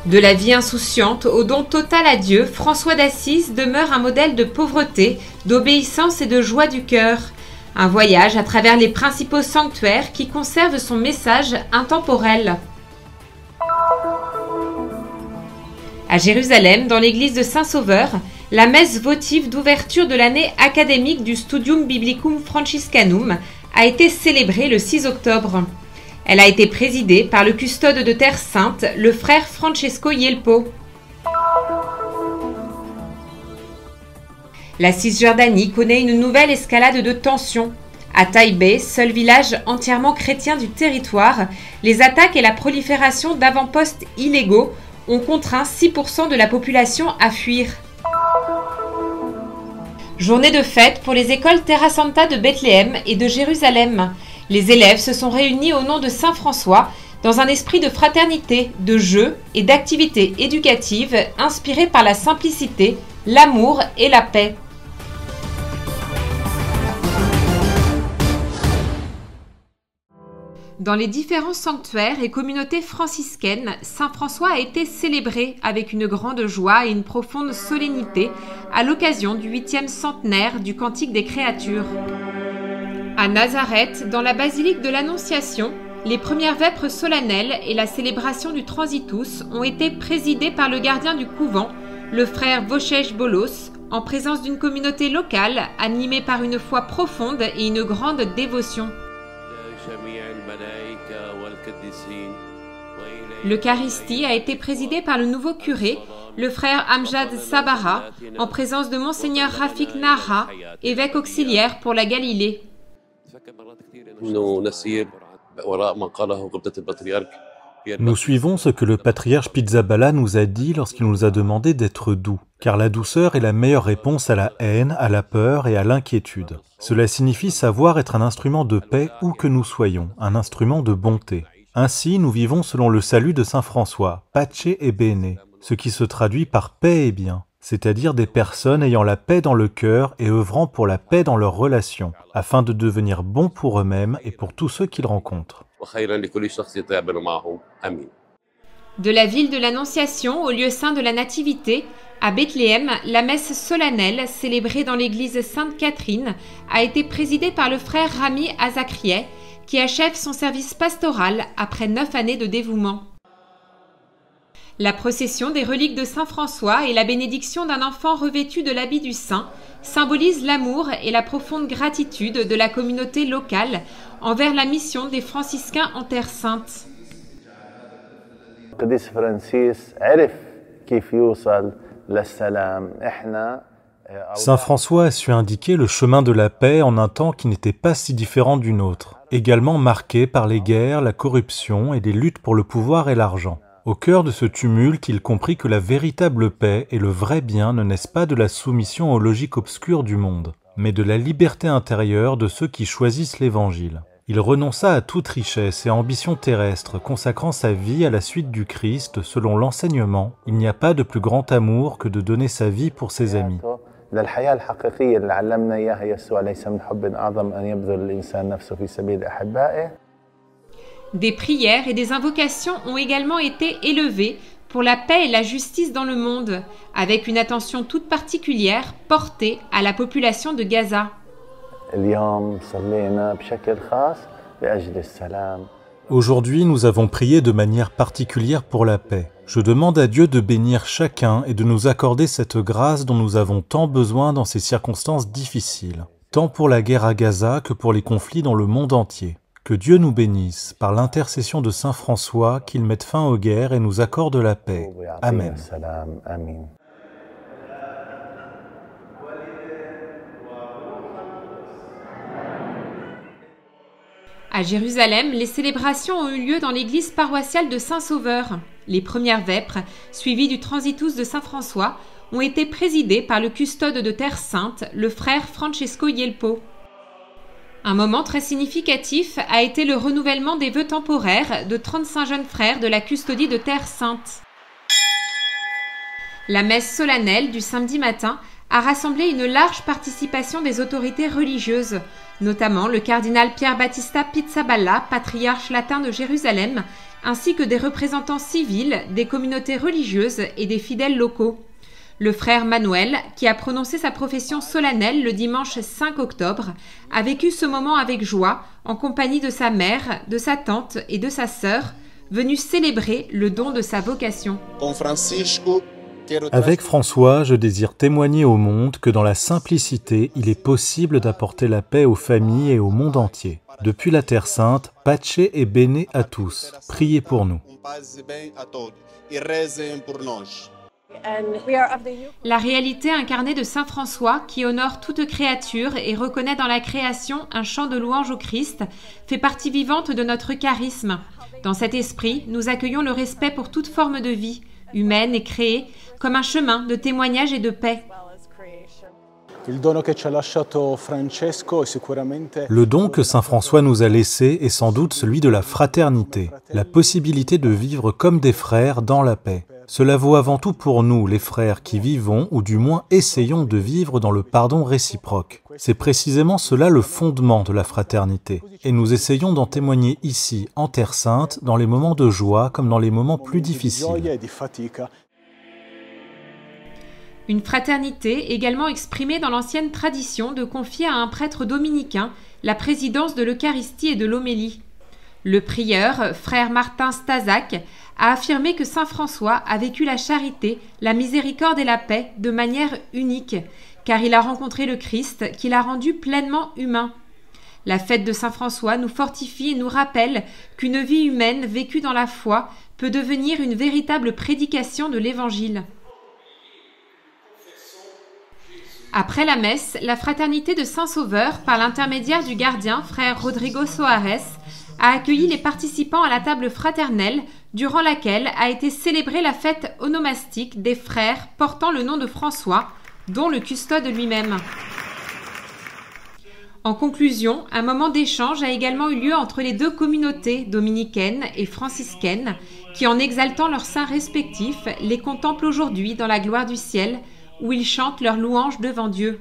De la vie insouciante au don total à Dieu, François d'Assise demeure un modèle de pauvreté, d'obéissance et de joie du cœur. Un voyage à travers les principaux sanctuaires qui conservent son message intemporel. À Jérusalem, dans l'église de Saint-Sauveur, la messe votive d'ouverture de l'année académique du Studium Biblicum Franciscanum a été célébrée le 6 octobre. Elle a été présidée par le custode de Terre Sainte, le frère Francesco Yelpo. La Cisjordanie connaît une nouvelle escalade de tensions. À Taïbé, seul village entièrement chrétien du territoire, les attaques et la prolifération d'avant-postes illégaux ont contraint 6% de la population à fuir. Journée de fête pour les écoles Terra Santa de Bethléem et de Jérusalem. Les élèves se sont réunis au nom de Saint François dans un esprit de fraternité, de jeu et d'activités éducatives inspirées par la simplicité, l'amour et la paix. Dans les différents sanctuaires et communautés franciscaines, Saint François a été célébré avec une grande joie et une profonde solennité à l'occasion du 8e centenaire du Cantique des Créatures. À Nazareth, dans la basilique de l'Annonciation, les premières vêpres solennelles et la célébration du Transitus ont été présidées par le gardien du couvent, le frère Wojciech Bolos, en présence d'une communauté locale animée par une foi profonde et une grande dévotion. L'Eucharistie a été présidée par le nouveau curé, le frère Amjad Sabara, en présence de Monseigneur Rafik Naha, évêque auxiliaire pour la Galilée. Nous suivons ce que le patriarche Pizzaballa nous a dit lorsqu'il nous a demandé d'être doux, car la douceur est la meilleure réponse à la haine, à la peur et à l'inquiétude. Cela signifie savoir être un instrument de paix où que nous soyons, un instrument de bonté. Ainsi, nous vivons selon le salut de Saint François, pace et bene, ce qui se traduit par paix et bien, c'est-à-dire des personnes ayant la paix dans le cœur et œuvrant pour la paix dans leurs relations, afin de devenir bons pour eux-mêmes et pour tous ceux qu'ils rencontrent. De la ville de l'Annonciation au lieu saint de la Nativité, à Bethléem, la messe solennelle, célébrée dans l'église Sainte-Catherine, a été présidée par le frère Rami Azakrieh, qui achève son service pastoral après 9 années de dévouement. La procession des reliques de Saint François et la bénédiction d'un enfant revêtu de l'habit du saint symbolisent l'amour et la profonde gratitude de la communauté locale envers la mission des franciscains en Terre Sainte. Saint François a su indiquer le chemin de la paix en un temps qui n'était pas si différent du nôtre, également marqué par les guerres, la corruption et les luttes pour le pouvoir et l'argent. Au cœur de ce tumulte, il comprit que la véritable paix et le vrai bien ne naissent pas de la soumission aux logiques obscures du monde, mais de la liberté intérieure de ceux qui choisissent l'Évangile. Il renonça à toute richesse et ambition terrestre, consacrant sa vie à la suite du Christ selon l'enseignement « Il n'y a pas de plus grand amour que de donner sa vie pour ses amis ». Des prières et des invocations ont également été élevées pour la paix et la justice dans le monde, avec une attention toute particulière portée à la population de Gaza. Aujourd'hui, nous avons prié de manière particulière pour la paix. Je demande à Dieu de bénir chacun et de nous accorder cette grâce dont nous avons tant besoin dans ces circonstances difficiles, tant pour la guerre à Gaza que pour les conflits dans le monde entier. Que Dieu nous bénisse, par l'intercession de Saint François, qu'il mette fin aux guerres et nous accorde la paix. Amen. À Jérusalem, les célébrations ont eu lieu dans l'église paroissiale de Saint-Sauveur. Les premières vêpres, suivies du Transitus de Saint François, ont été présidées par le custode de Terre Sainte, le frère Francesco Yelpo. Un moment très significatif a été le renouvellement des vœux temporaires de 35 jeunes frères de la custodie de Terre Sainte. La messe solennelle du samedi matin a rassemblé une large participation des autorités religieuses, notamment le cardinal Pier Battista Pizzaballa, patriarche latin de Jérusalem, ainsi que des représentants civils, des communautés religieuses et des fidèles locaux. Le frère Manuel, qui a prononcé sa profession solennelle le dimanche 5 octobre, a vécu ce moment avec joie, en compagnie de sa mère, de sa tante et de sa sœur, venus célébrer le don de sa vocation. Avec François, je désire témoigner au monde que dans la simplicité, il est possible d'apporter la paix aux familles et au monde entier. Depuis la Terre Sainte, Pace et Bene à tous. Priez pour nous. La réalité incarnée de Saint François, qui honore toute créature et reconnaît dans la création un chant de louange au Christ, fait partie vivante de notre charisme. Dans cet esprit, nous accueillons le respect pour toute forme de vie, humaine et créée, comme un chemin de témoignage et de paix. Le don que saint François nous a laissé est sans doute celui de la fraternité, la possibilité de vivre comme des frères dans la paix. Cela vaut avant tout pour nous, les frères, qui vivons, ou du moins essayons de vivre dans le pardon réciproque. C'est précisément cela le fondement de la fraternité, et nous essayons d'en témoigner ici, en Terre Sainte, dans les moments de joie comme dans les moments plus difficiles. Une fraternité également exprimée dans l'ancienne tradition de confier à un prêtre dominicain la présidence de l'Eucharistie et de l'homélie. Le prieur, frère Martin Stazac, a affirmé que saint François a vécu la charité, la miséricorde et la paix de manière unique, car il a rencontré le Christ qui l'a rendu pleinement humain. La fête de saint François nous fortifie et nous rappelle qu'une vie humaine vécue dans la foi peut devenir une véritable prédication de l'Évangile. Après la messe, la fraternité de Saint-Sauveur, par l'intermédiaire du gardien, frère Rodrigo Soares, a accueilli les participants à la table fraternelle, durant laquelle a été célébrée la fête onomastique des frères portant le nom de François, dont le custode lui-même. En conclusion, un moment d'échange a également eu lieu entre les deux communautés dominicaines et franciscaines, qui, en exaltant leurs saints respectifs, les contemplent aujourd'hui dans la gloire du ciel, où ils chantent leurs louanges devant Dieu.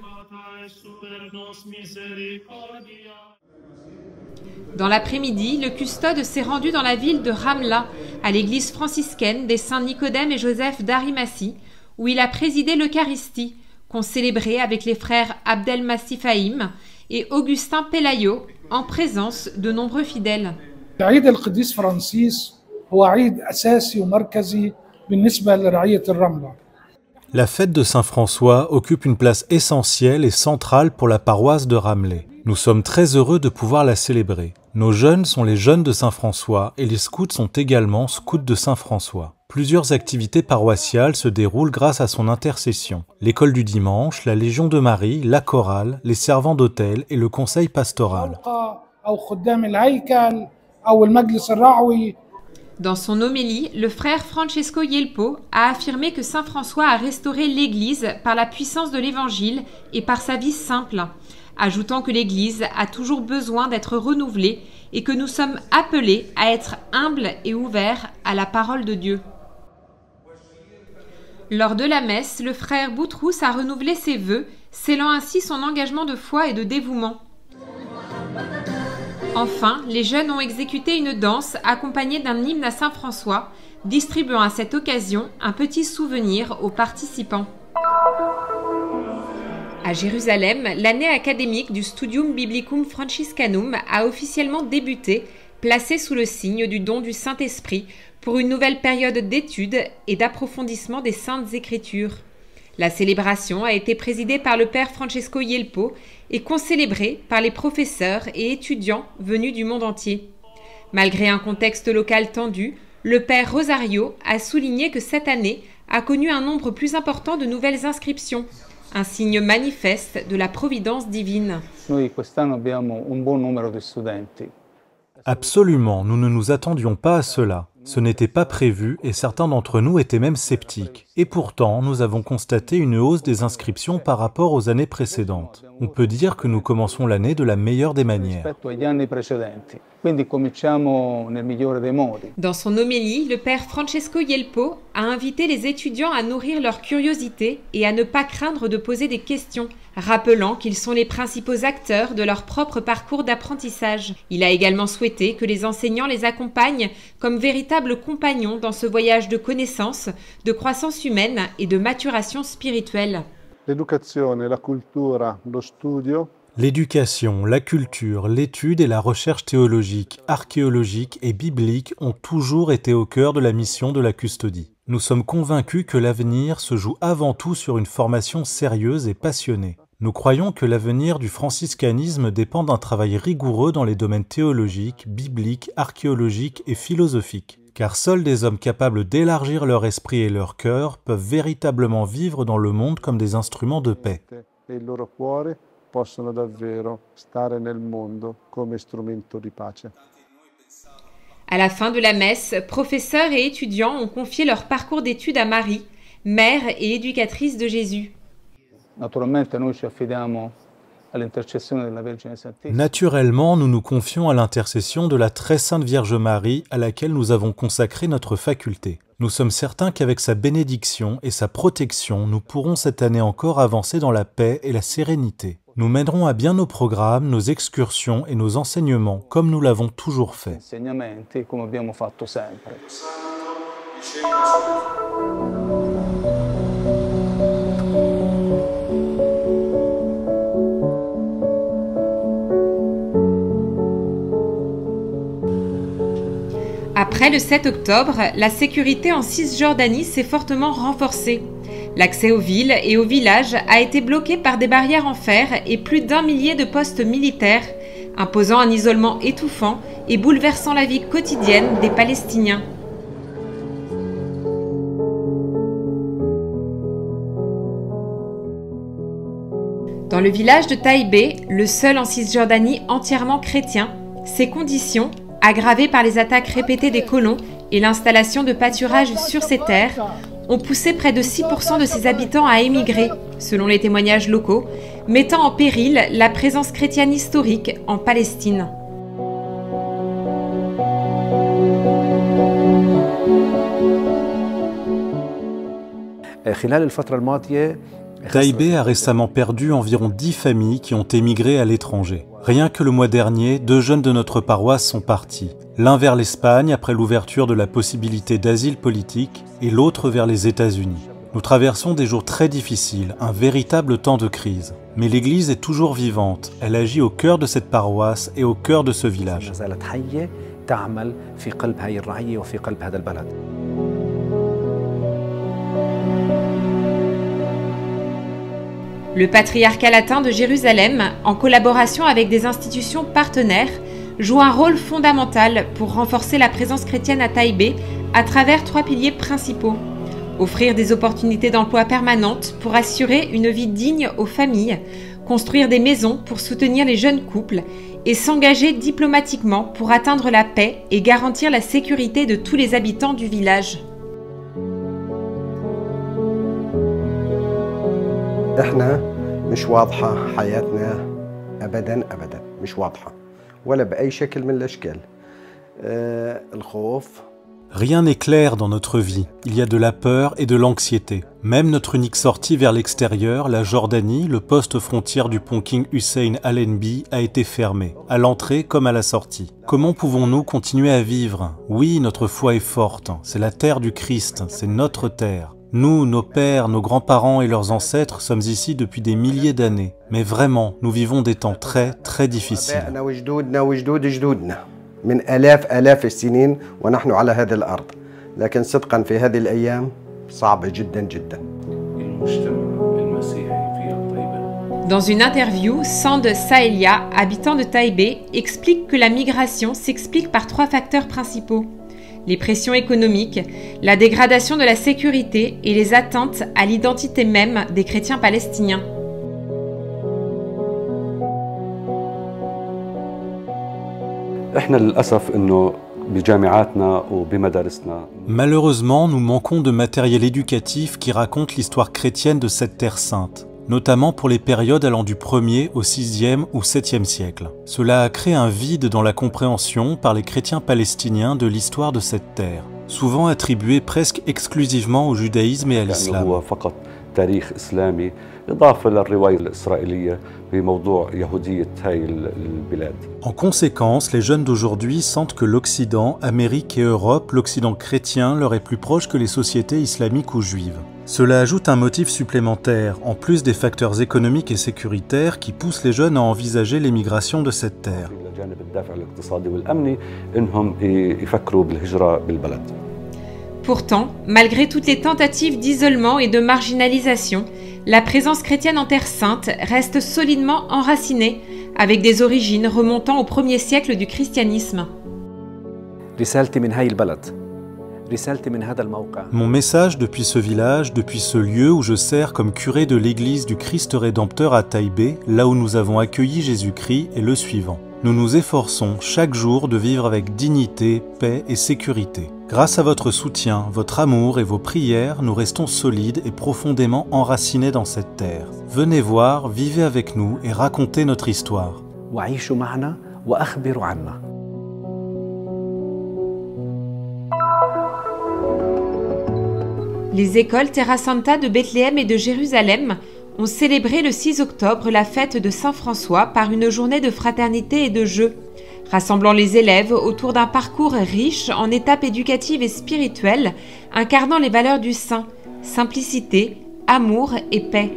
Dans l'après-midi, le custode s'est rendu dans la ville de Ramla, à l'église franciscaine des saints Nicodème et Joseph d'Arimathie, où il a présidé l'Eucharistie, qu'on célébrait avec les frères Abdelmassi Fahim et Augustin Pelayo, en présence de nombreux fidèles. عيد القديس فرانسيس هو عيد أساسي ومركزي بالنسبة لرعية الرملة. La fête de Saint François occupe une place essentielle et centrale pour la paroisse de Ramleh. Nous sommes très heureux de pouvoir la célébrer. Nos jeunes sont les jeunes de Saint François et les scouts sont également scouts de Saint François. Plusieurs activités paroissiales se déroulent grâce à son intercession. L'école du dimanche, la Légion de Marie, la chorale, les servants d'autel et le conseil pastoral. Dans son homélie, le frère Francesco Yelpo a affirmé que saint François a restauré l'Église par la puissance de l'Évangile et par sa vie simple, ajoutant que l'Église a toujours besoin d'être renouvelée et que nous sommes appelés à être humbles et ouverts à la parole de Dieu. Lors de la messe, le frère Boutrous a renouvelé ses vœux, scellant ainsi son engagement de foi et de dévouement. Enfin, les jeunes ont exécuté une danse accompagnée d'un hymne à saint François, distribuant à cette occasion un petit souvenir aux participants. À Jérusalem, l'année académique du Studium Biblicum Franciscanum a officiellement débuté, placée sous le signe du don du Saint-Esprit pour une nouvelle période d'études et d'approfondissement des Saintes Écritures. La célébration a été présidée par le père Francesco Yelpo et concélébrée par les professeurs et étudiants venus du monde entier. Malgré un contexte local tendu, le père Rosario a souligné que cette année a connu un nombre plus important de nouvelles inscriptions, un signe manifeste de la providence divine. Absolument, nous ne nous attendions pas à cela. Ce n'était pas prévu et certains d'entre nous étaient même sceptiques. Et pourtant, nous avons constaté une hausse des inscriptions par rapport aux années précédentes. On peut dire que nous commençons l'année de la meilleure des manières. Dans son homélie, le père Francesco Yelpo a invité les étudiants à nourrir leur curiosité et à ne pas craindre de poser des questions, rappelant qu'ils sont les principaux acteurs de leur propre parcours d'apprentissage. Il a également souhaité que les enseignants les accompagnent comme véritables compagnons dans ce voyage de connaissances, de croissance humaine et de maturation spirituelle. L'éducation, la culture, l'étude et la recherche théologique, archéologique et biblique ont toujours été au cœur de la mission de la Custodie. Nous sommes convaincus que l'avenir se joue avant tout sur une formation sérieuse et passionnée. Nous croyons que l'avenir du franciscanisme dépend d'un travail rigoureux dans les domaines théologiques, bibliques, archéologiques et philosophiques, car seuls des hommes capables d'élargir leur esprit et leur cœur peuvent véritablement vivre dans le monde comme des instruments de paix. Possono davvero stare nel mondo come strumento di pace. À la fin de la messe, professeurs et étudiants ont confié leur parcours d'études à Marie, mère et éducatrice de Jésus. Naturellement, nous nous confions à l'intercession de la très sainte Vierge Marie à laquelle nous avons consacré notre faculté. Nous sommes certains qu'avec sa bénédiction et sa protection, nous pourrons cette année encore avancer dans la paix et la sérénité. Nous mènerons à bien nos programmes, nos excursions et nos enseignements, comme nous l'avons toujours fait. Après le 7 octobre, la sécurité en Cisjordanie s'est fortement renforcée. L'accès aux villes et aux villages a été bloqué par des barrières en fer et plus d'1 millier de postes militaires, imposant un isolement étouffant et bouleversant la vie quotidienne des Palestiniens. Dans le village de Taïbé, le seul en Cisjordanie entièrement chrétien, ces conditions, aggravées par les attaques répétées des colons et l'installation de pâturages sur ces terres, ont poussé près de 6% de ses habitants à émigrer, selon les témoignages locaux, mettant en péril la présence chrétienne historique en Palestine. Taïbé a récemment perdu environ 10 familles qui ont émigré à l'étranger. Rien que le mois dernier, 2 jeunes de notre paroisse sont partis. L'un vers l'Espagne après l'ouverture de la possibilité d'asile politique et l'autre vers les États-Unis. Nous traversons des jours très difficiles, un véritable temps de crise. Mais l'Église est toujours vivante. Elle agit au cœur de cette paroisse et au cœur de ce village. Le patriarcat latin de Jérusalem, en collaboration avec des institutions partenaires, joue un rôle fondamental pour renforcer la présence chrétienne à Taïbé à travers 3 piliers principaux. Offrir des opportunités d'emploi permanentes pour assurer une vie digne aux familles, construire des maisons pour soutenir les jeunes couples et s'engager diplomatiquement pour atteindre la paix et garantir la sécurité de tous les habitants du village. احنا مش واضحة حياتنا أبدا مش واضحة ولا بأي شكل من الأشكال الخوف. Rien n'est clair dans notre vie. Il y a de la peur et de l'anxiété. Même notre unique sortie vers l'extérieur, la Jordanie, le poste frontière du pont King Hussein Allenby, a été fermé, à l'entrée comme à la sortie. Comment pouvons-nous continuer à vivre? Oui, notre foi est forte. C'est la terre du Christ, c'est notre terre. Nous, nos pères, nos grands-parents et leurs ancêtres sommes ici depuis des milliers d'années. Mais vraiment, nous vivons des temps très, très difficiles. من آلاف السنين ونحن على هذه الأرض لكن صدقا في هذه الأيام صعبة جدا. Dans une interview, Sand Saelia, habitant de Taïbé, explique que la migration s'explique par 3 facteurs principaux. Les pressions économiques, la dégradation de la sécurité et les atteintes à l'identité même des chrétiens palestiniens. Malheureusement, nous manquons de matériel éducatif qui raconte l'histoire chrétienne de cette terre sainte. notamment pour les périodes allant du 1er au 6e ou 7e siècle. Cela a créé un vide dans la compréhension par les chrétiens palestiniens de l'histoire de cette terre, souvent attribuée presque exclusivement au judaïsme et à l'islam. En conséquence, les jeunes d'aujourd'hui sentent que l'Occident, Amérique et Europe, l'Occident chrétien, leur est plus proche que les sociétés islamiques ou juives. Cela ajoute un motif supplémentaire, en plus des facteurs économiques et sécuritaires qui poussent les jeunes à envisager l'émigration de cette terre. Pourtant, malgré toutes les tentatives d'isolement et de marginalisation, la présence chrétienne en Terre Sainte reste solidement enracinée, avec des origines remontant au 1er siècle du christianisme. Mon message depuis ce village, depuis ce lieu où je sers comme curé de l'église du Christ Rédempteur à Taïbé, là où nous avons accueilli Jésus-Christ, est le suivant. Nous nous efforçons chaque jour de vivre avec dignité, paix et sécurité. Grâce à votre soutien, votre amour et vos prières, nous restons solides et profondément enracinés dans cette terre. Venez voir, vivez avec nous et racontez notre histoire. Les écoles Terra Santa de Bethléem et de Jérusalem ont célébré le 6 octobre la fête de Saint François par une journée de fraternité et de jeu, rassemblant les élèves autour d'un parcours riche en étapes éducatives et spirituelles, incarnant les valeurs du saint, simplicité, amour et paix.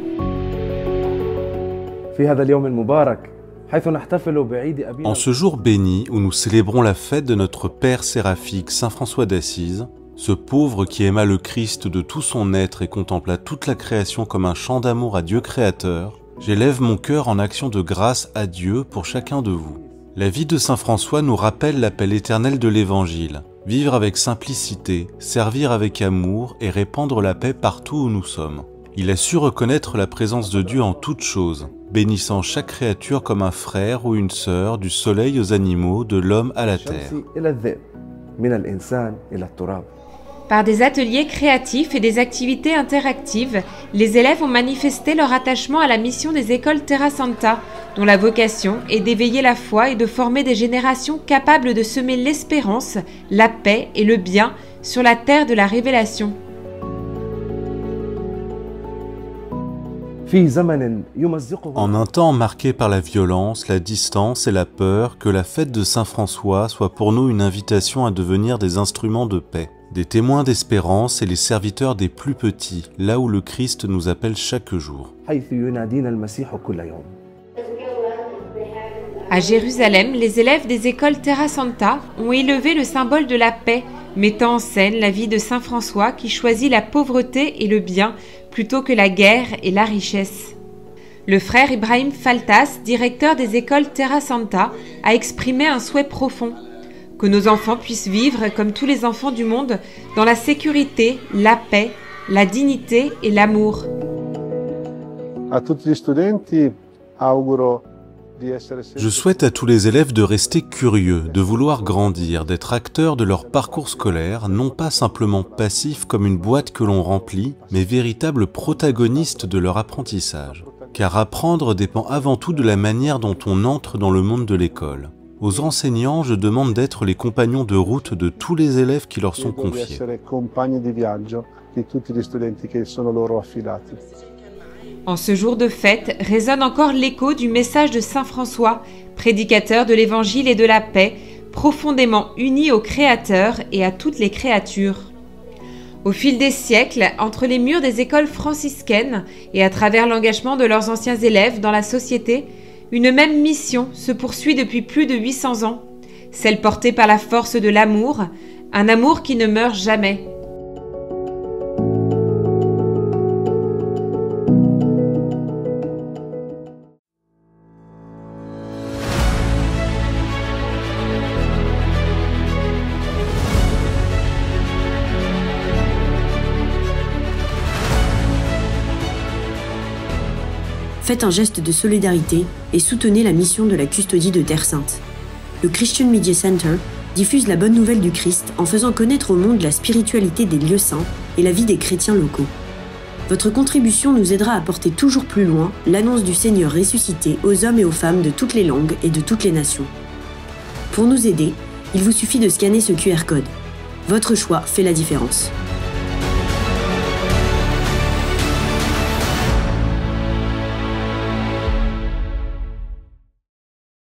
En ce jour béni où nous célébrons la fête de notre Père séraphique Saint François d'Assise, ce pauvre qui aima le Christ de tout son être et contempla toute la création comme un chant d'amour à Dieu créateur, j'élève mon cœur en action de grâce à Dieu pour chacun de vous. La vie de Saint François nous rappelle l'appel éternel de l'Évangile, vivre avec simplicité, servir avec amour et répandre la paix partout où nous sommes. Il a su reconnaître la présence de Dieu en toutes choses, bénissant chaque créature comme un frère ou une sœur, du soleil aux animaux, de l'homme à la terre. Par des ateliers créatifs et des activités interactives, les élèves ont manifesté leur attachement à la mission des écoles Terra Santa, dont la vocation est d'éveiller la foi et de former des générations capables de semer l'espérance, la paix et le bien sur la terre de la révélation. En un temps marqué par la violence, la distance et la peur, que la fête de Saint François soit pour nous une invitation à devenir des instruments de paix, des témoins d'espérance et les serviteurs des plus petits, là où le Christ nous appelle chaque jour. À Jérusalem, les élèves des écoles Terra Santa ont élevé le symbole de la paix, mettant en scène la vie de Saint François qui choisit la pauvreté et le bien plutôt que la guerre et la richesse. Le frère Ibrahim Faltas, directeur des écoles Terra Santa, a exprimé un souhait profond: que nos enfants puissent vivre, comme tous les enfants du monde, dans la sécurité, la paix, la dignité et l'amour. Je souhaite à tous les élèves de rester curieux, de vouloir grandir, d'être acteurs de leur parcours scolaire, non pas simplement passifs comme une boîte que l'on remplit, mais véritables protagonistes de leur apprentissage. Car apprendre dépend avant tout de la manière dont on entre dans le monde de l'école. Aux enseignants, je demande d'être les compagnons de route de tous les élèves qui leur sont confiés. En ce jour de fête résonne encore l'écho du message de Saint François, prédicateur de l'Évangile et de la paix, profondément uni au Créateur et à toutes les créatures. Au fil des siècles, entre les murs des écoles franciscaines et à travers l'engagement de leurs anciens élèves dans la société, une même mission se poursuit depuis plus de 800 ans, celle portée par la force de l'amour, un amour qui ne meurt jamais. Faites un geste de solidarité et soutenez la mission de la custodie de Terre Sainte. Le Christian Media Center diffuse la bonne nouvelle du Christ en faisant connaître au monde la spiritualité des lieux saints et la vie des chrétiens locaux. Votre contribution nous aidera à porter toujours plus loin l'annonce du Seigneur ressuscité aux hommes et aux femmes de toutes les langues et de toutes les nations. Pour nous aider, il vous suffit de scanner ce QR code. Votre choix fait la différence.